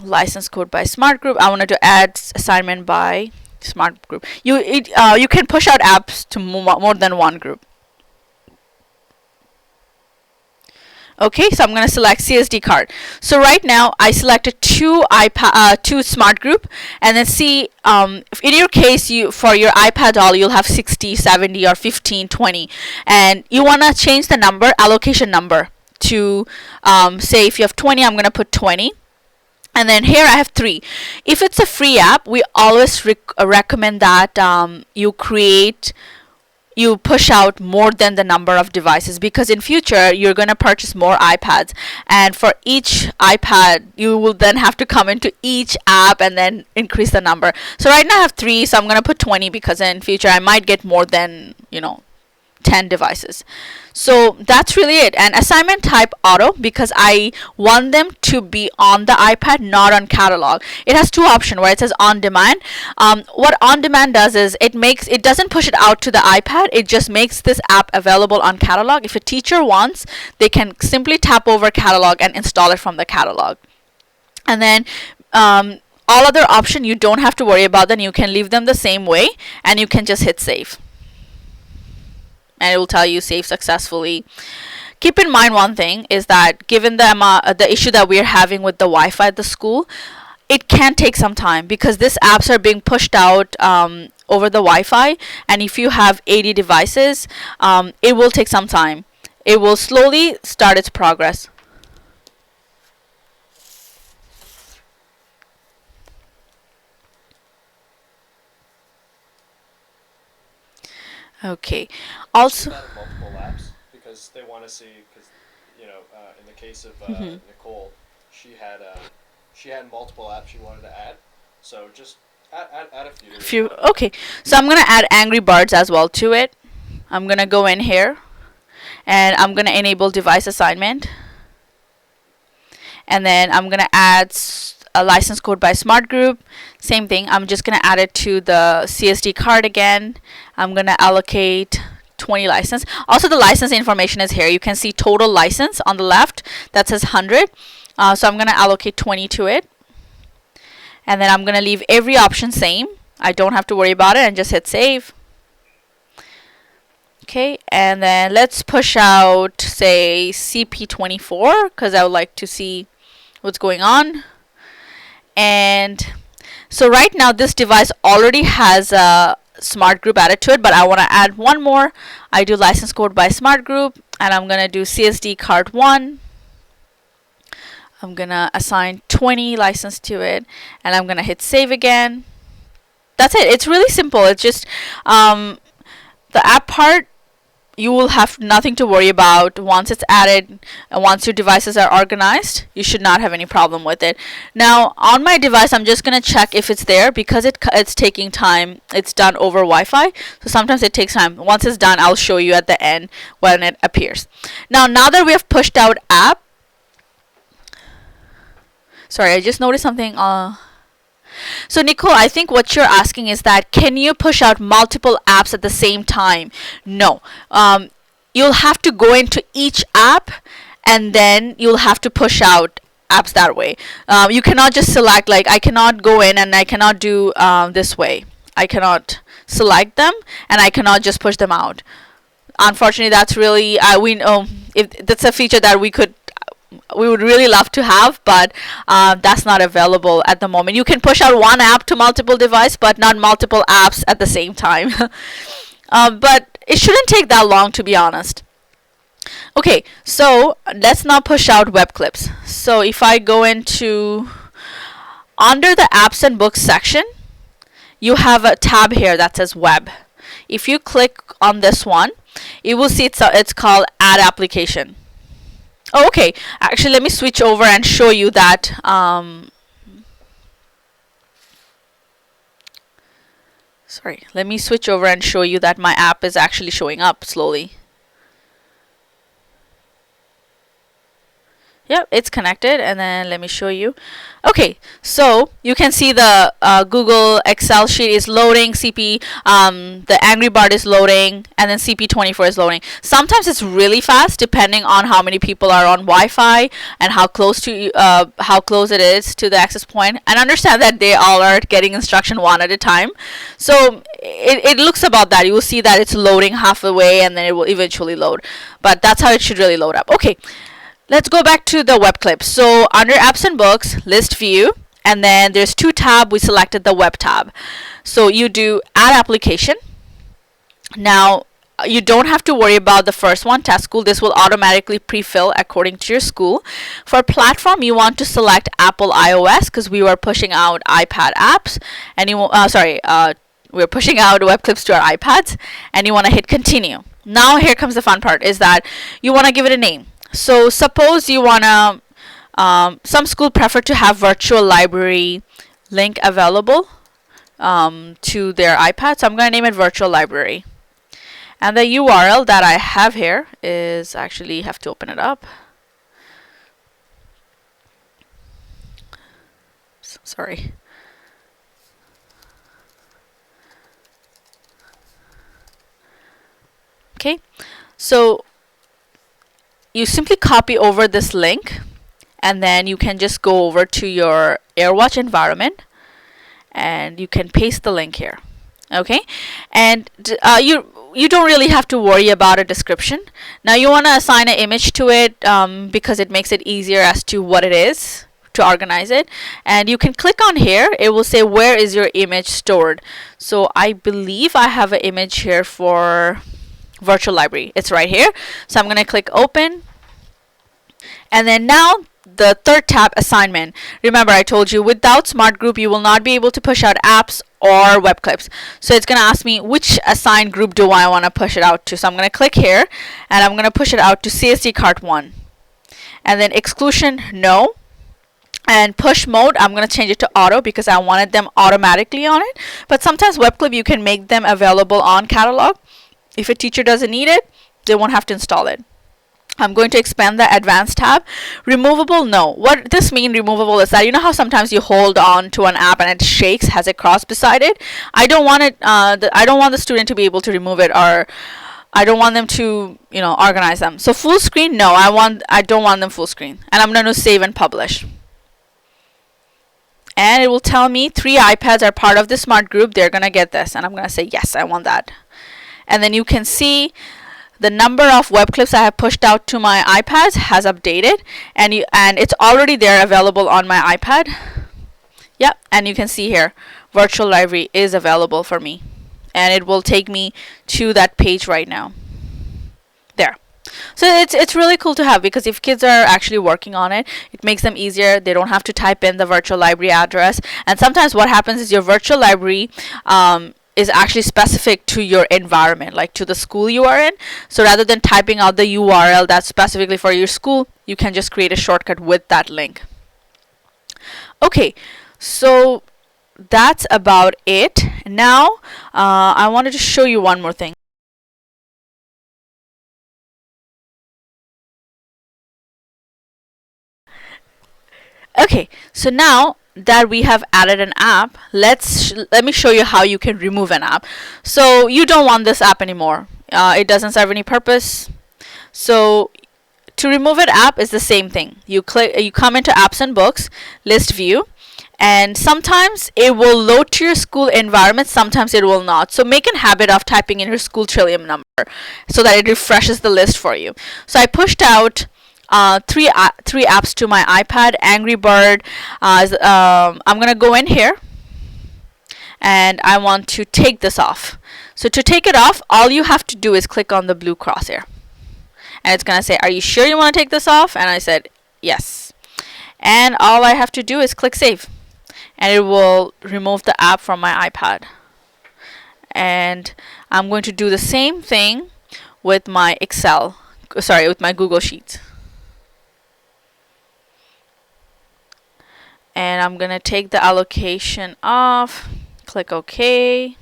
License code by smart group. I wanted to add assignment by smart group. You can push out apps to more than one group. Okay, so I'm going to select CSD card. So right now I selected two smart group, and then see in your case for your iPad all you'll have 60, 70 or 15, 20, and you want to change the number, allocation number, to say if you have 20, I'm going to put 20. And then here I have 3. If it's a free app, we always recommend that you push out more than the number of devices, because in future you're going to purchase more iPads, and for each iPad you will then have to come into each app and then increase the number. So right now I have 3, so I'm going to put 20, because in future I might get more than 10 devices. So that's really it. And assignment type auto, because I want them to be on the iPad, not on catalog. It has 2 options where it says on demand. What on demand does is it doesn't push it out to the iPad, it just makes this app available on catalog. If a teacher wants, they can simply tap over catalog and install it from the catalog. And then all other options you don't have to worry about them. You can leave them the same way, and you can just hit save, and it will tell you save successfully. Keep in mind one thing is that given the issue that we're having with the Wi-Fi at the school, it can take some time, because these apps are being pushed out over the Wi-Fi, and if you have 80 devices, it will take some time. It will slowly start its progress. Okay. Also, Multiple apps, because they want to see, because in the case of Nicole, she had multiple apps she wanted to add, so just add a few. Okay, so I'm gonna add Angry Birds as well to it. I'm gonna go in here, and I'm gonna enable device assignment, and then I'm gonna add a license code by smart group. Same thing, I'm just gonna add it to the CSD card again. I'm gonna allocate 20 license. Also, the license information is here. You can see total license on the left that says 100. So I'm gonna allocate 20 to it, and then I'm gonna leave every option same. I don't have to worry about it, and just hit save. Okay, and then let's push out, say, CP24, because I would like to see what's going on. And so right now this device already has a smart group added to it, but I want to add one more. I do license code by smart group, and I'm going to do CSD card 1. I'm going to assign 20 license to it, and I'm going to hit save again. That's it. It's really simple. It's just the app part, you will have nothing to worry about. Once it's added and once your devices are organized, you should not have any problem with it. Now on my device, I'm just going to check if it's there, because it's taking time. It's done over Wi-Fi, so sometimes it takes time. Once it's done, I'll show you at the end when it appears. Now that we have pushed out app, sorry, I just noticed something. So Nicole, I think what you're asking is that can you push out multiple apps at the same time? No. You'll have to go into each app, and then you'll have to push out apps that way. You cannot just select, like I cannot go in and I cannot do this way. I cannot select them and I cannot just push them out. Unfortunately, that's really we know if that's a feature that we could we would really love to have, but that's not available at the moment. You can push out one app to multiple devices, but not multiple apps at the same time. But it shouldn't take that long, to be honest. Okay, so let's now push out web clips. So if I go into under the apps and books section, you have a tab here that says web. If you click on this one, you will see it's called add application. Oh, okay, actually let me switch over and show you that sorry, let me switch over and show you that my app is actually showing up slowly. Yep, it's connected, and then let me show you. Okay, so you can see the Google Excel sheet is loading, the Angry Bird is loading, and then CP24 is loading. Sometimes it's really fast depending on how many people are on Wi-Fi and how close it is to the access point. And understand that they all are getting instruction one at a time. So it looks about that. You will see that it's loading half the way, and then it will eventually load. But that's how it should really load up. Okay. Let's go back to the web clip. So under apps and books, list view, and then there's two tabs. We selected the web tab. So you do add application. Now you don't have to worry about the first one, test school. This will automatically pre-fill according to your school. For platform, you want to select Apple iOS because we were pushing out iPad apps, and we're pushing out web clips to our iPads, and you want to hit continue. Now here comes the fun part, is that you want to give it a name. So suppose you wanna, some school prefer to have virtual library link available to their iPad. So I'm gonna name it virtual library. And the URL that I have here is, actually have to open it up. Sorry. Okay, so you simply copy over this link, and then you can just go over to your AirWatch environment and you can paste the link here. Okay, and you don't really have to worry about a description. Now you want to assign an image to it because it makes it easier as to what it is, to organize it. And you can click on here. It will say where is your image stored. So I believe I have an image here for virtual library. It's right here. So I'm going to click open, and then now the third tab, assignment. Remember, I told you without Smart Group you will not be able to push out apps or web clips. So it's going to ask me which assigned group do I want to push it out to. So I'm going to click here, and I'm going to push it out to CSD Cart 1. And then exclusion, no. And push mode, I'm going to change it to auto because I wanted them automatically on it. But sometimes web clip you can make them available on catalog. If a teacher doesn't need it, they won't have to install it. I'm going to expand the advanced tab. Removable, no. What this means removable is that, you know how sometimes you hold on to an app and it shakes, has a cross beside it? I don't want it. I don't want the student to be able to remove it, or I don't want them to, organize them. So full screen, no. I don't want them full screen. And I'm going to save and publish. And it will tell me 3 iPads are part of the smart group. They're going to get this, and I'm going to say yes, I want that. And then you can see the number of web clips I have pushed out to my iPads has updated, and it's already there available on my iPad. Yep, and you can see here virtual library is available for me, and it will take me to that page right now. There. So it's really cool to have, because if kids are actually working on it, it makes them easier. They don't have to type in the virtual library address. And sometimes what happens is your virtual library is actually specific to your environment, like to the school you are in. So rather than typing out the URL that's specifically for your school, you can just create a shortcut with that link. Okay, so that's about it. Now I wanted to show you one more thing. Okay, so now that we have added an app, let me show you how you can remove an app. So you don't want this app anymore. It doesn't serve any purpose. So to remove an app is the same thing. You come into apps and books, list view, and sometimes it will load to your school environment, sometimes it will not. So make a habit of typing in your school trillium number so that it refreshes the list for you. So I pushed out three apps to my iPad. Angry Bird. I'm gonna go in here, and I want to take this off. So to take it off, all you have to do is click on the blue crosshair, and it's gonna say, "Are you sure you want to take this off?" And I said yes. And all I have to do is click save, and it will remove the app from my iPad. And I'm going to do the same thing with my with my Google Sheets. And I'm gonna take the allocation off, click OK.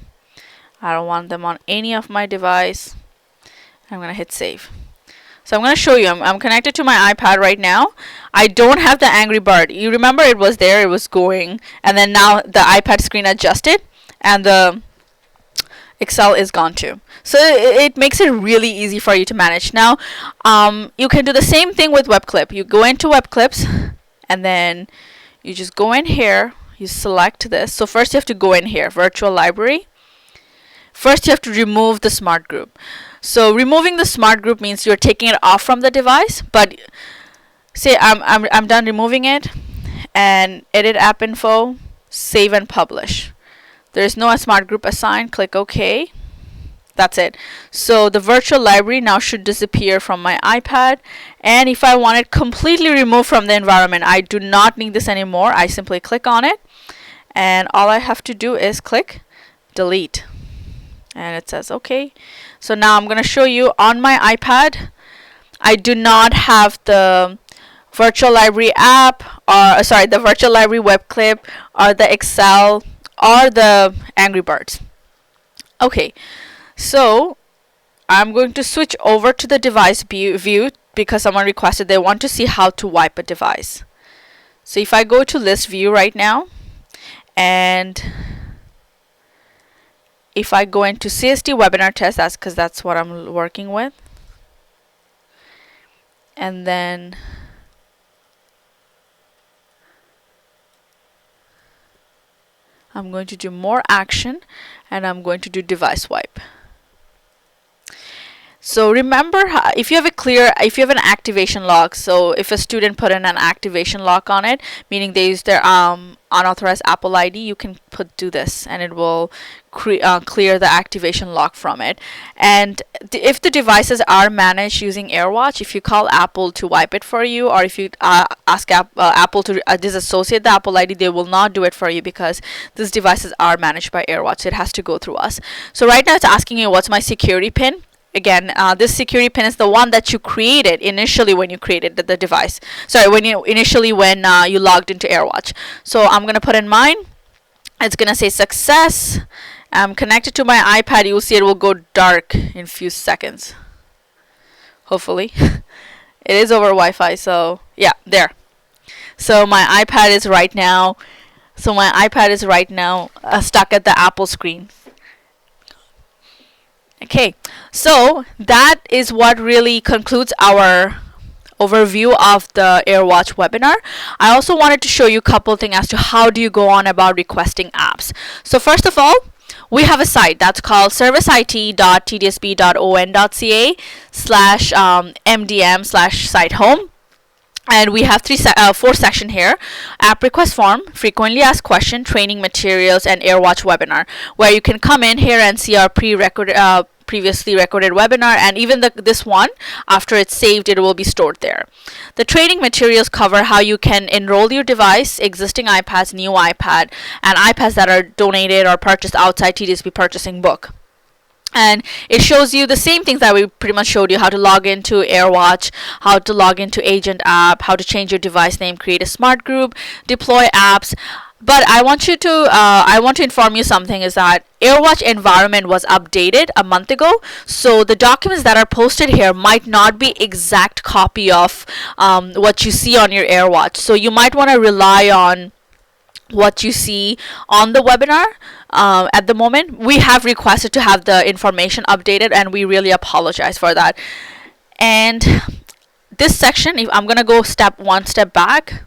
I don't want them on any of my device. I'm gonna hit save. So I'm going to show you. I'm connected to my iPad right now. I don't have the Angry Bird. You remember it was there, it was going, and then now the iPad screen adjusted, and the Excel is gone too. So it makes it really easy for you to manage. Now, you can do the same thing with Web Clip. You go into Web Clips, and then you just go in here. You select this. So first you have to go in here, Virtual Library. First you have to remove the Smart Group. So removing the Smart Group means you're taking it off from the device, but say I'm done removing it, and edit app info, save and publish. There is no Smart Group assigned. Click OK. That's it. So the virtual library now should disappear from my iPad, and if I want it completely removed from the environment, I do not need this anymore. I simply click on it, and all I have to do is click delete, and it says OK. So now I'm going to show you on my iPad. I do not have the virtual library app, or the virtual library web clip, or the Excel, or the Angry Birds. Okay, so I'm going to switch over to the device view because someone requested they want to see how to wipe a device. So if I go to list view right now, and if I go into CSD webinar test, that's because that's what I'm working with, and then I'm going to do more action, and I'm going to do device wipe. So remember, if you have an activation lock, so if a student put in an activation lock on it, meaning they use their unauthorized Apple ID, you can do this, and it will clear the activation lock from it. And if the devices are managed using AirWatch, if you call Apple to wipe it for you, or if you ask Apple to disassociate the Apple ID, they will not do it for you because these devices are managed by AirWatch. It has to go through us. So right now it's asking you what's my security pin. Again, this security pin is the one that you created initially when you created the device. Sorry, when you logged into AirWatch. So I'm gonna put in mine. It's gonna say success. I'm connected to my iPad. You'll see it will go dark in a few seconds. Hopefully, it is over Wi-Fi. So yeah, there. So my iPad is right now. Stuck at the Apple screen. Okay, so that is what really concludes our overview of the AirWatch webinar. I also wanted to show you a couple things as to how do you go on about requesting apps. So first of all, we have a site that's called serviceit.tdsp.on.ca/mdm/site home. And we have four sections here: app request form, frequently asked question, training materials, and AirWatch webinar, where you can come in here and see our previously recorded webinar, and even this one, after it's saved, it will be stored there. The training materials cover how you can enroll your device, existing iPads, new iPad, and iPads that are donated or purchased outside TDSP purchasing book. And it shows you the same things that we pretty much showed you: how to log into AirWatch, how to log into Agent app, how to change your device name, create a smart group, deploy apps. But I want to inform you something, is that AirWatch environment was updated a month ago, so the documents that are posted here might not be exact copy of what you see on your AirWatch. So you might want to rely on what you see on the webinar. At the moment, we have requested to have the information updated, and we really apologize for that. And this section, if I'm gonna go one step back,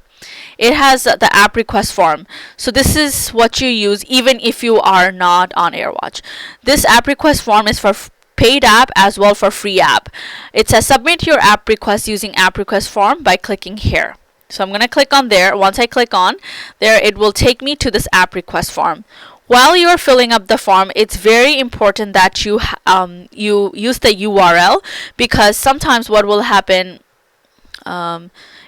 it has the app request form. So this is what you use even if you are not on AirWatch. This app request form is for paid app as well for free app. It says submit your app request using app request form by clicking here. So I'm going to click on there. Once I click on there, it will take me to this app request form. While you are filling up the form, it's very important that you use the URL, because sometimes what will happen,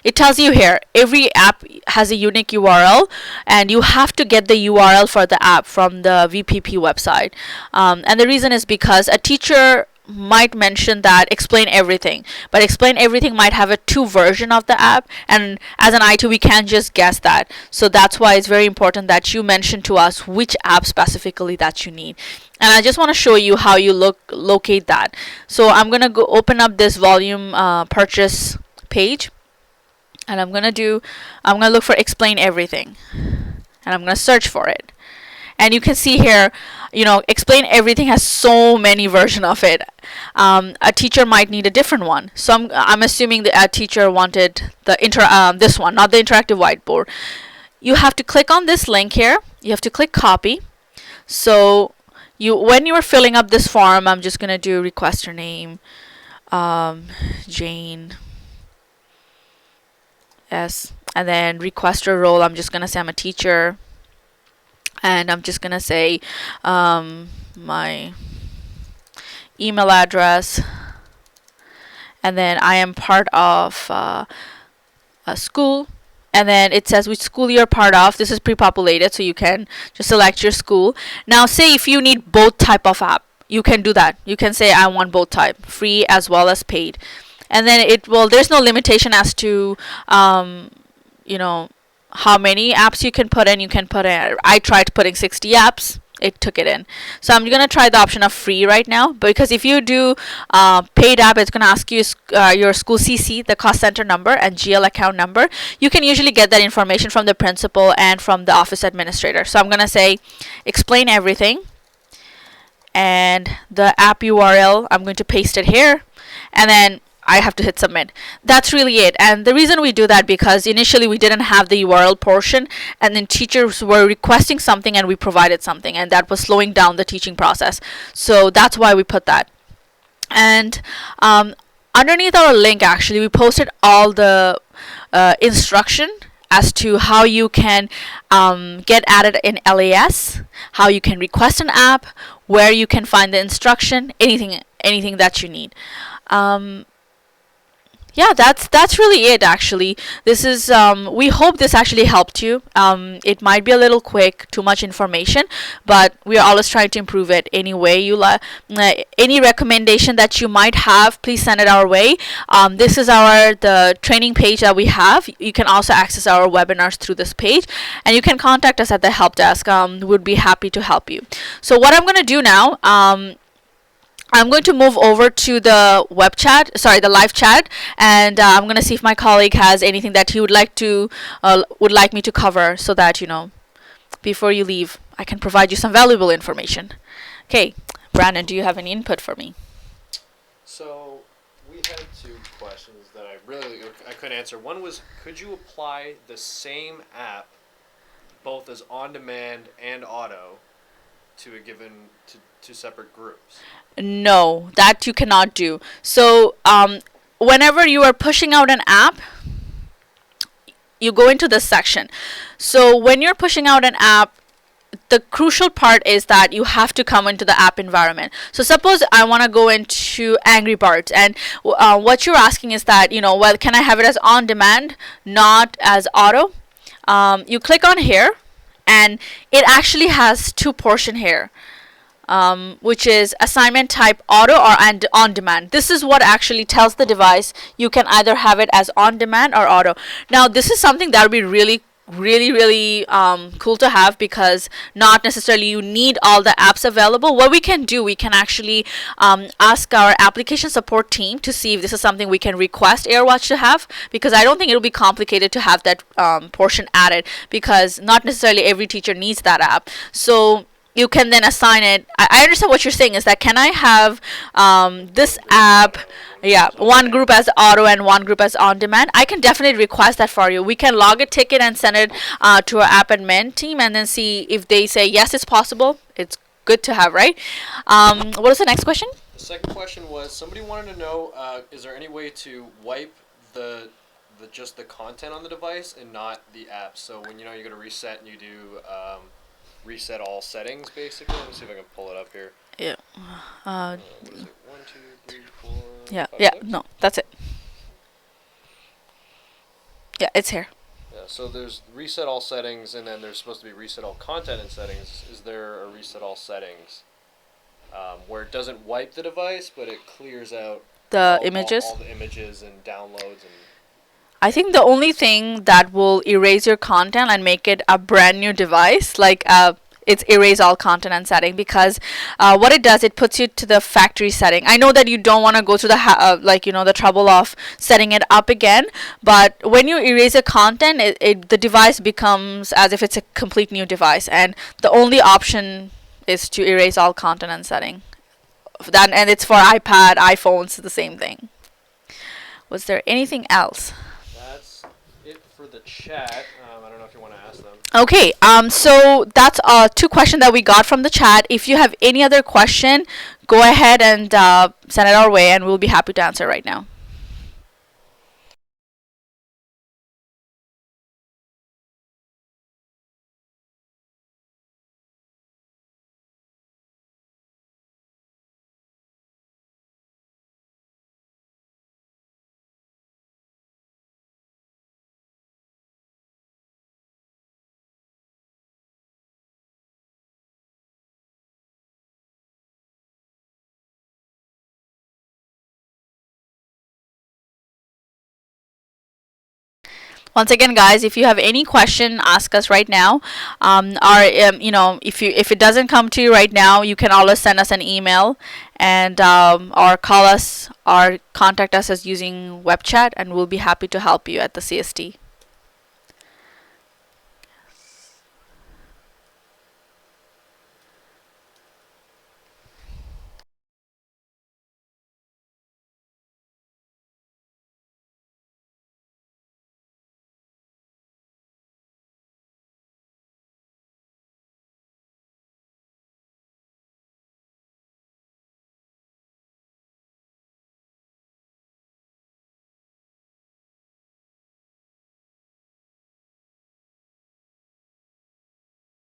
it tells you here every app has a unique URL, and you have to get the URL for the app from the VPP website. And the reason is because a teacher might mention that explain everything, but explain everything might have a 2 version of the app, and as an IT we can't just guess that. So that's why it's very important that you mention to us which app specifically that you need. And I just want to show you how you locate that. So I'm gonna go open up this volume purchase page, and I'm gonna look for explain everything, and I'm gonna search for it. And you can see here, explain everything has so many versions of it. A teacher might need a different one. So I'm assuming that a teacher wanted this one, not the interactive whiteboard. You have to click on this link here. You have to click copy. So when you are filling up this form, I'm just gonna do requester name, Jane S, and then requester role. I'm just gonna say I'm a teacher. And I'm just gonna say my email address, and then I am part of a school, and then it says which school you're part of. This is pre-populated, so you can just select your school. Now say if you need both type of app, you can do that. You can say I want both type, free as well as paid, and then there's no limitation as to how many apps you can put in. I tried putting 60 apps. It took it in. So I'm going to try the option of free right now, because if you do paid app, it's going to ask you your school CC, the cost center number, and GL account number. You can usually get that information from the principal and from the office administrator. So I'm going to say explain everything, and the app URL, I'm going to paste it here, and then I have to hit submit. That's really it. And the reason we do that, because initially we didn't have the URL portion, and then teachers were requesting something and we provided something, and that was slowing down the teaching process. So that's why we put that. And underneath our link, actually, we posted all the instruction as to how you can get added in LAS, how you can request an app, where you can find the instruction, anything that you need. Yeah, that's really it, actually. This is we hope this actually helped you. It might be a little quick, too much information, but we are always trying to improve it. Anyway, any recommendation that you might have, please send it our way. This is the training page that we have. You can also access our webinars through this page, and you can contact us at the help desk. We'd be happy to help you. So what I'm going to do now, I'm going to move over to the the live chat, and I'm going to see if my colleague has anything that he would like me to cover, so that before you leave, I can provide you some valuable information. Okay, Brandon, do you have any input for me? So we had 2 questions that I couldn't answer. One was, could you apply the same app, both as on-demand and auto, to a given to separate groups? No, that you cannot do. So whenever you are pushing out an app, you go into this section. So when you're pushing out an app, the crucial part is that you have to come into the app environment. So suppose I want to go into Angry Birds, and what you're asking is that, can I have it as on demand, not as auto? You click on here, and it actually has 2 portions here. Which is assignment type auto or on demand. This is what actually tells the device you can either have it as on demand or auto. Now this is something that would be really cool to have, because not necessarily you need all the apps available. What we can do, we can actually ask our application support team to see if this is something we can request AirWatch to have, because I don't think it'll be complicated to have that portion added, because not necessarily every teacher needs that app. So you can then assign it. I understand what you're saying is that, can I have this app, one group as auto and one group as on demand? I can definitely request that for you. We can log a ticket and send it to our app admin team, and then see if they say yes, it's possible. It's good to have, right? What is the next question? The second question was somebody wanted to know: is there any way to wipe just the content on the device and not the app? So when you go to reset and you do reset all settings, basically. Let me see if I can pull it up here. Yeah. What is it? 1, 2, 3, 4. Yeah. 5, Yeah. 6? No, that's it. Yeah, it's here. Yeah. So there's reset all settings, and then there's supposed to be reset all content and settings. Is there a reset all settings where it doesn't wipe the device, but it clears out The images. all the images and downloads and. I think the only thing that will erase your content and make it a brand new device, like it's erase all content and setting, because what it does, it puts you to the factory setting. I know that you don't want to go through the the trouble of setting it up again, but when you erase a content, the device becomes as if it's a complete new device, and the only option is to erase all content and setting. And it's for iPad, iPhones, the same thing. Was there anything else? That's it for the chat. I don't know if you want to ask them. Okay, so that's 2 questions that we got from the chat. If you have any other question, go ahead and send it our way, and we'll be happy to answer right now. Once again, guys, if you have any question, ask us right now. If it doesn't come to you right now, you can always send us an email, and or call us or contact us as using web chat, and we'll be happy to help you at the CSD.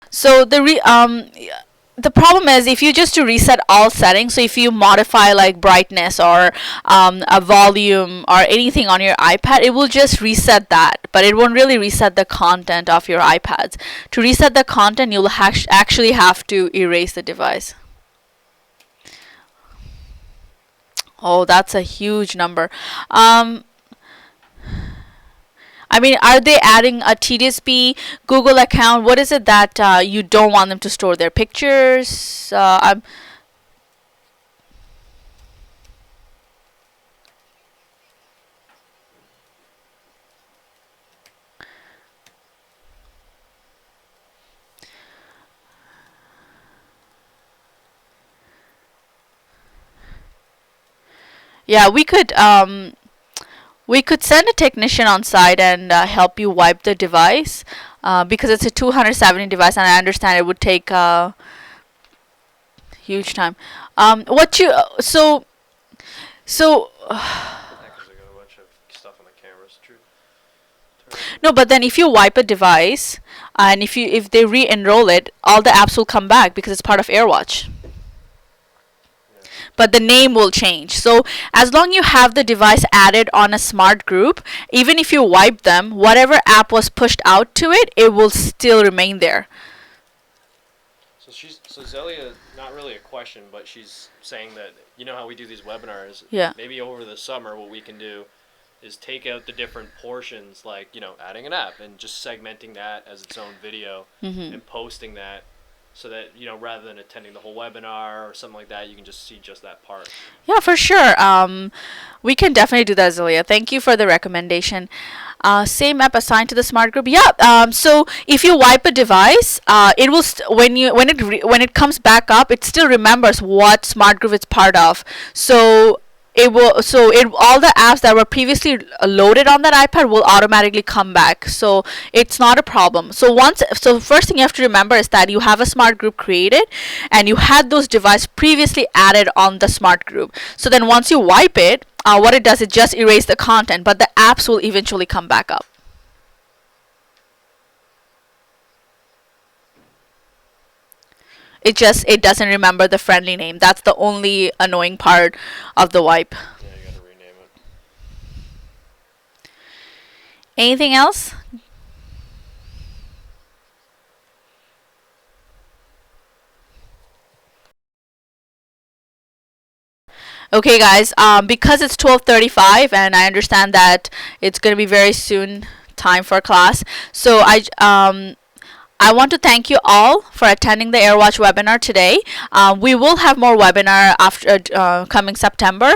So the problem is if you just to reset all settings, so if you modify like brightness or a volume or anything on your iPad, it will just reset that, but it won't really reset the content of your iPads. To reset the content, you'll actually have to erase the device. Oh, that's a huge number. I mean, are they adding a TDSP Google account? What is it that you don't want them to store their pictures? Yeah, we could send a technician on site and help you wipe the device because it's a 270 device, and I understand it would take huge time. What you so Hackers got a bunch of stuff on the cameras. True. no, but then if you wipe a device and if they re-enroll it, all the apps will come back because it's part of AirWatch. But the name will change. So as long you have the device added on a smart group, even if you wipe them, whatever app was pushed out to it, it will still remain there. So Zelia, not really a question, but she's saying that how we do these webinars. Yeah. Maybe over the summer, what we can do is take out the different portions, like adding an app and just segmenting that as its own video and posting that. So that, rather than attending the whole webinar or something like that, you can just see just that part. Yeah, for sure. We can definitely do that, Zelia. Thank you for the recommendation. Same app assigned to the smart group. Yeah. So if you wipe a device, it will when it comes back up, it still remembers what smart group it's part of. So it will, so it, all the apps that were previously loaded on that iPad will automatically come back, so it's not a problem. So first thing you have to remember is that you have a smart group created and you had those devices previously added on the smart group. So then once you wipe it, what it does, it just erase the content, but the apps will eventually come back up. It doesn't remember the friendly name. That's the only annoying part of the wipe. Yeah, you gotta rename it. Anything else? Okay, guys. Because it's 12:35, and I understand that it's gonna be very soon time for class. So I want to thank you all for attending the AirWatch webinar today. We will have more webinar after coming September.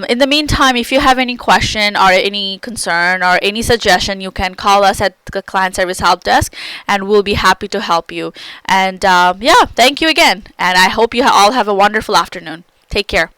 In the meantime, if you have any question or any concern or any suggestion, you can call us at the Client Service Help Desk, and we'll be happy to help you. And yeah, thank you again, and I hope you all have a wonderful afternoon. Take care.